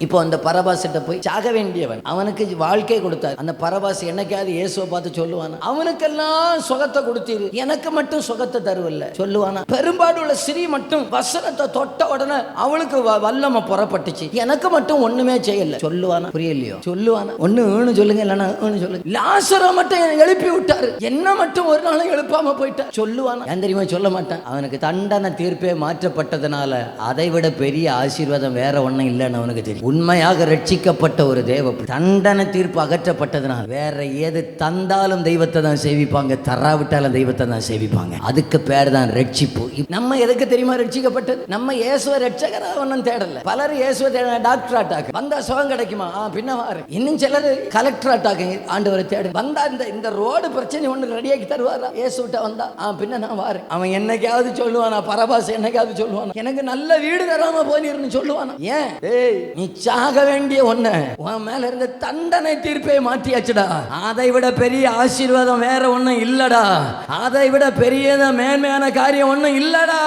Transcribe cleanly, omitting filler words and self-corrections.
இப்போ அந்த பரபாசிட்ட போய் சாக வேண்டியவன், அவனுக்கு வாழ்க்கை கொடுத்தார். அந்த பரபாஸ் என்னைக்காவது இயேசுவை பார்த்து சொல்லுவானா, அவனுக்கெல்லாம் சுகத்தை கொடுத்தீரு, எனக்கு மட்டும் சுகத்தை தருவல்ல சொல்லுவானா? பெரும்பாடுள்ள ஸ்ரீ மட்டும் வசனத்தை தொட்ட உடனே அவளுக்கு வல்லமை புறப்பட்டுச்சு, எனக்கு மட்டும் ஒண்ணுமே செய்யல சொல்லுவானா? புரியலையோ? சொல்லுவானா? ஒண்ணு சொல்லுங்க, இல்லைன்னா சொல்லுங்க. லாசரை மட்டும் எழுப்பி விட்டாரு, என்ன மட்டும் ஒரு நாளும் எழுப்பாம போயிட்டா சொல்லுவானா? ஏன் தெரியுமா சொல்ல மாட்டான்? அவனுக்கு தண்டனை தீர்ப்பே மாற்றப்பட்டதுனால அதை விட பெரிய ஆசீர்வாதம் வேற ஒன்றும் இல்லைன்னு அவனுக்கு தெரியும். உண்மையாக ரட்சிக்கப்பட்ட ஒரு தேவ தண்டனை தீர்ப்பு அகற்றப்பட்டதுனால் வேற எது தந்தாலும் தெய்வத்தை தான் சேவிப்பாங்க, தராவிட்டாலும் தெய்வத்தை தான் சேவிப்பாங்க. அதுக்கு பேர் தான் ரட்சிப்பு. நம்ம எதுக்கு தெரியுமா ரட்சிக்கப்பட்டது? நம்ம இயேசுவை ரட்சகரா ஒன்றும் தேடல. பலர் இயேசுவை தேட டாக்டர் ஆட்டாக்கு வந்தா சுகம் கிடைக்குமா, பின்ன வாரு. இன்னும் சிலர் கலெக்டர் ஆட்டாக்கு ஆண்டவரை தேடு வந்தா இந்த ரோடு பிரச்சனை ஒன்று ரெடியாக்கி தருவாரா? இயேசுட்ட வந்தா பின்ன நான் வாரு. அவன் என்னைக்காவது சொல்லுவானா? பரபாஸ் என்னைக்காவது சொல்லுவானா எனக்கு நல்ல வீடு தராம போனிருன்னு சொல்லுவானா? ஏன்? நீ சாக வேண்டிய ஒண்ணு உன் மேல இருந்த தண்டனை தீர்ப்பை மாற்றியாச்சுடா. அதை விட பெரிய ஆசீர்வாதம் வேற ஒண்ணும் இல்லடா. அதை விட பெரிய மேன்மையான காரியம் ஒண்ணும் இல்லடா.